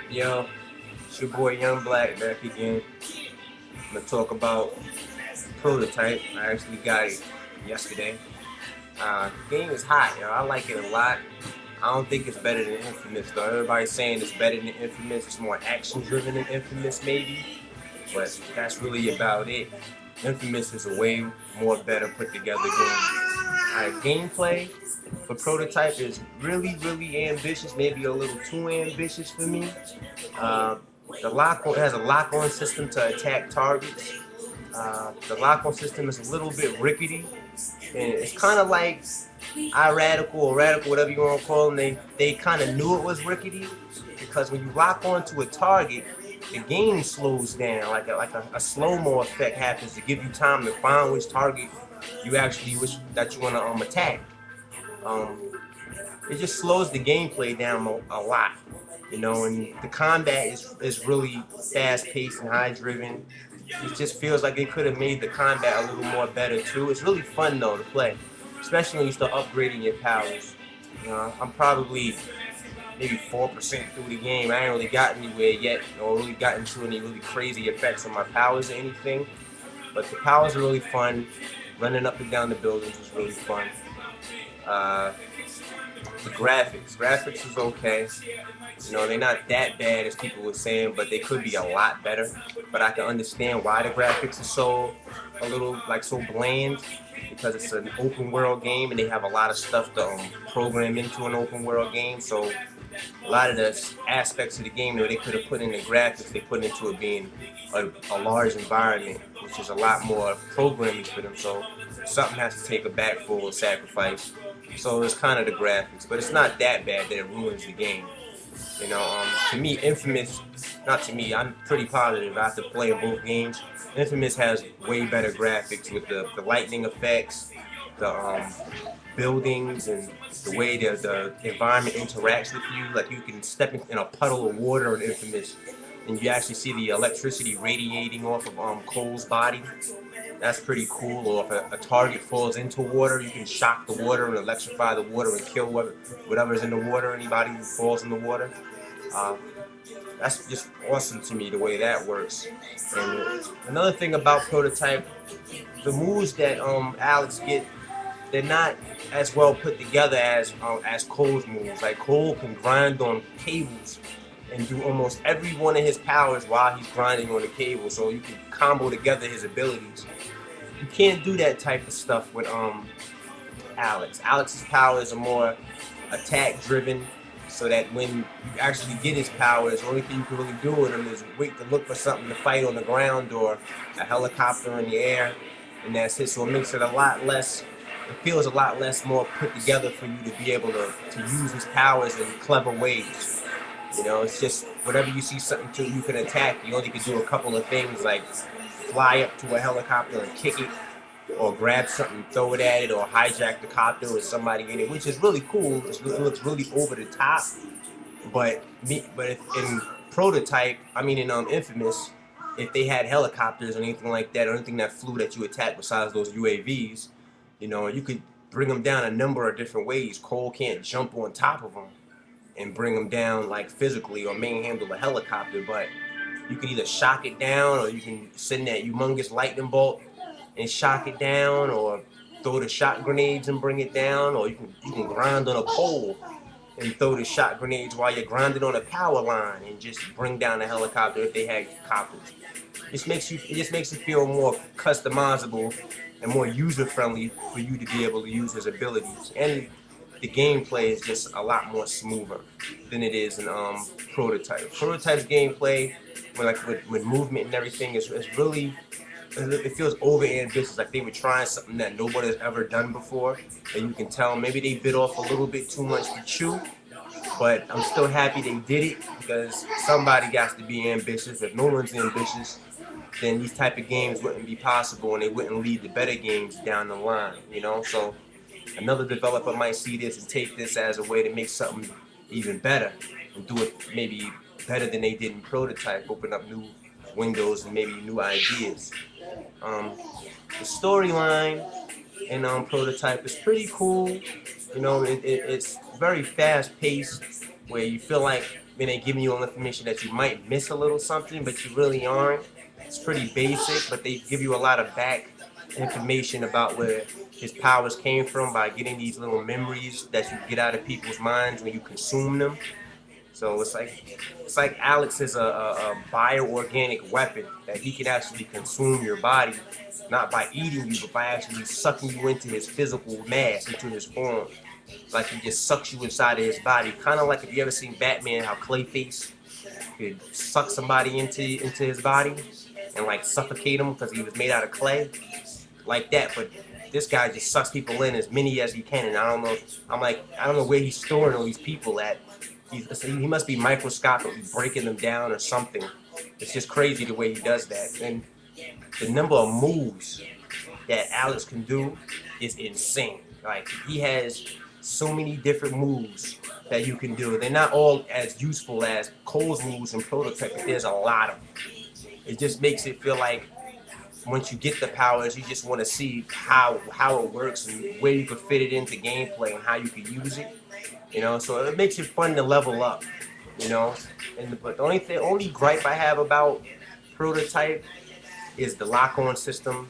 Yo, it's your boy Young Black back again. I'm gonna talk about Prototype. I actually got it yesterday. The game is hot, yo. I like it a lot. I don't think it's better than Infamous though. Everybody's saying it's better than Infamous. It's more action driven than Infamous maybe, but that's really about it. Infamous is a way more better put together game. Gameplay for Prototype is really ambitious, maybe a little too ambitious for me. Uh, the lock on has a lock on system to attack targets. The lock on system is a little bit rickety, and it's kind of like iRadical or Radical, whatever you want to call them. They kind of knew it was rickety because when you lock onto a target, the game slows down, like a slow-mo effect happens to give you time to find which target you actually wish that you want to attack. Um, it just slows the gameplay down a lot, and the combat is really fast-paced and high-driven. It just feels like they could have made the combat a little more better too. It's really fun though to play, especially when you start upgrading your powers. I'm probably maybe 4% through the game. I ain't really got anywhere yet, or really gotten to any really crazy effects on my powers or anything. But the powers are really fun. Running up and down the buildings is really fun. Uh, the graphics is okay. They're not that bad as people were saying, but they could be a lot better. But I can understand why the graphics are so bland, because it's an open world game and they have a lot of stuff to program into an open world game. So a lot of the aspects of the game that they could have put in the graphics, they put into it being a large environment, which is a lot more programming for them. So something has to take a back full sacrifice. So it's kind of the graphics, but it's not that bad that it ruins the game. To me, Infamous, not to me, I'm pretty positive after playing both games, Infamous has way better graphics with the lightning effects, the buildings, and the way the environment interacts with you. Like you can step in a puddle of water in Infamous, and you actually see the electricity radiating off of Cole's body. That's pretty cool. Or if a target falls into water, you can shock the water and electrify the water and kill whatever's in the water, anybody who falls in the water. Uh, that's just awesome to me, the way that works. And another thing about Prototype, the moves that Alex get, they're not as well put together as Cole's moves. Like Cole can grind on cables and do almost every one of his powers while he's grinding on the cable, so you can combo together his abilities. You can't do that type of stuff with Alex. Alex's powers are more attack driven, so that when you actually get his powers, the only thing you can really do with him is wait to look for something to fight on the ground or a helicopter in the air, and that's it. So it makes it it feels a lot less more put together for you to be able to use his powers in clever ways. It's just whatever you see something to you can attack, you only can do a couple of things like fly up to a helicopter and kick it, or grab something, throw it at it, or hijack the copter with somebody in it, which is really cool. It looks really over the top. But in Prototype, in Infamous, if they had helicopters or anything like that, or anything that flew that you attacked besides those UAVs, you could bring them down a number of different ways. Cole can't jump on top of them and bring them down like physically or manhandle a helicopter, but you can either shock it down, or you can send that humongous lightning bolt and shock it down, or throw the shot grenades and bring it down, or you can grind on a pole and throw the shot grenades while you're grinding on a power line and just bring down a helicopter if they had copters. It just makes it feel more customizable and more user friendly for you to be able to use his abilities. And the gameplay is just a lot more smoother than it is in Prototype. Prototype's gameplay, with movement and everything, is really, it feels over ambitious, like they were trying something that nobody has ever done before. And you can tell maybe they bit off a little bit too much to chew, but I'm still happy they did it, because somebody got to be ambitious. If no one's ambitious, then these type of games wouldn't be possible, and they wouldn't lead to better games down the line. So another developer might see this and take this as a way to make something even better and do it maybe better than they did in Prototype, open up new windows and maybe new ideas. The storyline in Prototype is pretty cool. It's very fast paced, where you feel like mean, they giving you all information that you might miss a little something, but you really aren't. It's pretty basic, but they give you a lot of back information about where his powers came from by getting these little memories that you get out of people's minds when you consume them. So it's like Alex is a bioorganic weapon that he can actually consume your body, not by eating you, but by actually sucking you into his physical mass, into his form. Like he just sucks you inside of his body. Kind of like if you ever seen Batman, how Clayface could suck somebody into his body and like suffocate him because he was made out of clay, like that. But this guy just sucks people in as many as he can, and I don't know. I don't know where he's storing all these people at. He must be microscopically breaking them down or something. It's just crazy the way he does that. And the number of moves that Alex can do is insane. Like, he has so many different moves that you can do. They're not all as useful as Cole's moves and Prototype, but there's a lot of them. It just makes it feel like once you get the powers, you just want to see how it works and where you can fit it into gameplay and how you can use it. So it makes it fun to level up. But the only gripe I have about Prototype is the lock-on system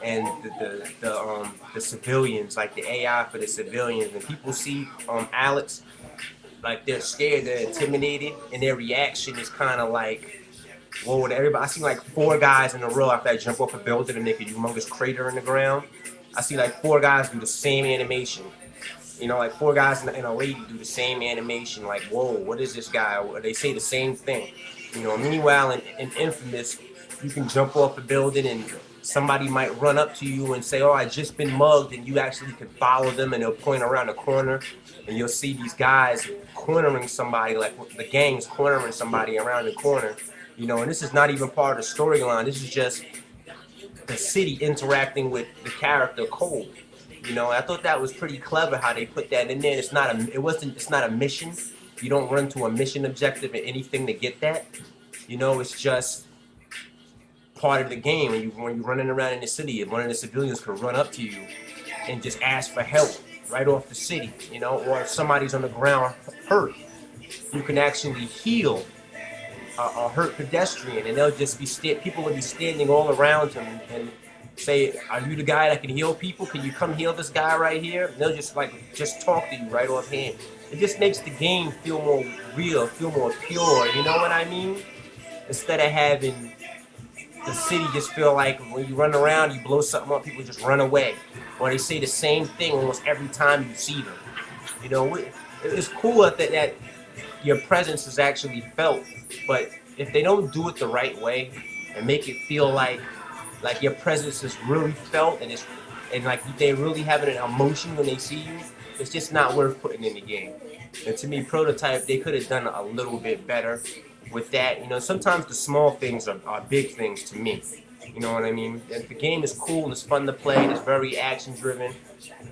and the civilians, like the AI for the civilians. And people see Alex, like they're scared, they're intimidated, and their reaction is kind of like, whoa, everybody. I see like 4 guys in a row after I jump off a building and make a humongous crater in the ground. I see like 4 guys do the same animation. Like 4 guys and a lady do the same animation. Like, whoa, what is this guy? They say the same thing. Meanwhile, in Infamous, you can jump off a building and somebody might run up to you and say, oh, I just been mugged, and you actually can follow them and they'll point around the corner and you'll see these guys cornering somebody, like the gang's cornering somebody around the corner. And this is not even part of the storyline. This is just the city interacting with the character Cole. I thought that was pretty clever how they put that in there. It's not a mission. You don't run to a mission objective or anything to get that. It's just part of the game. When you're running around in the city, one of the civilians could run up to you and just ask for help right off the city. Or if somebody's on the ground hurt, you can actually heal a hurt pedestrian, and they'll just be people will be standing all around him and say, are you the guy that can heal people? Can you come heal this guy right here? And they'll just talk to you right offhand. It just makes the game feel more real, feel more pure, you know what I mean? Instead of having the city just feel like when you run around, you blow something up, people just run away. Or they say the same thing almost every time you see them. It's cool that your presence is actually felt, but if they don't do it the right way and make it feel like your presence is really felt and like they really having an emotion when they see you, it's just not worth putting in the game. And to me, Prototype, they could have done a little bit better with that. Sometimes the small things are big things to me. You know what I mean? And the game is cool, it's fun to play, it's very action driven.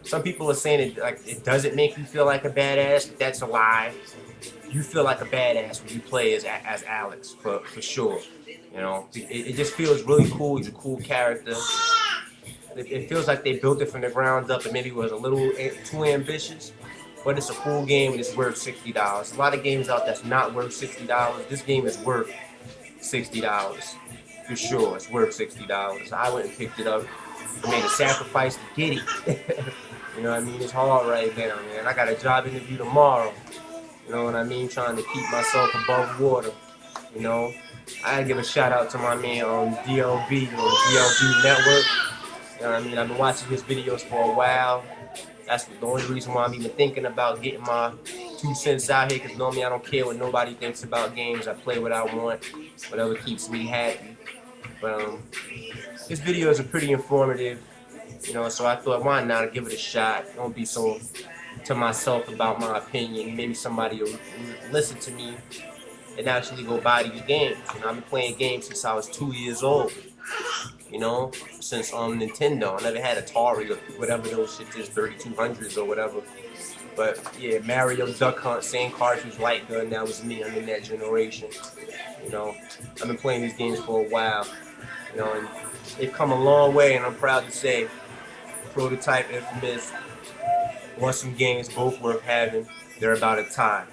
Some people are saying it doesn't make you feel like a badass. That's a lie. You feel like a badass when you play as Alex, for sure. It just feels really cool. He's a cool character. It feels like they built it from the ground up and maybe was a little too ambitious, but it's a cool game and it's worth $60. A lot of games out that's not worth $60. This game is worth $60 for sure. It's worth $60. I went and picked it up. I made a sacrifice to get it. You know what I mean? It's hard right now, man. I got a job interview tomorrow. You know what I mean? Trying to keep myself above water. I gotta give a shout out to my man on DLB, the DLB Network. You know what I mean? I've been watching his videos for a while. That's the only reason why I'm even thinking about getting my 2 cents out here, because normally I don't care what nobody thinks about games. I play what I want, whatever keeps me happy. But his videos are pretty informative, so I thought, why not give it a shot? Don't be so to myself about my opinion. Maybe somebody will listen to me and actually go buy these games. I've been playing games since I was 2 years old. Since Nintendo. I never had Atari or whatever those shit is, 3200s or whatever. But yeah, Mario, Duck Hunt, same cartridge, light gun. That was me. I'm in that generation. I've been playing these games for a while. And they've come a long way, and I'm proud to say, Prototype, Infamous, want some games both worth having. They're about a tie.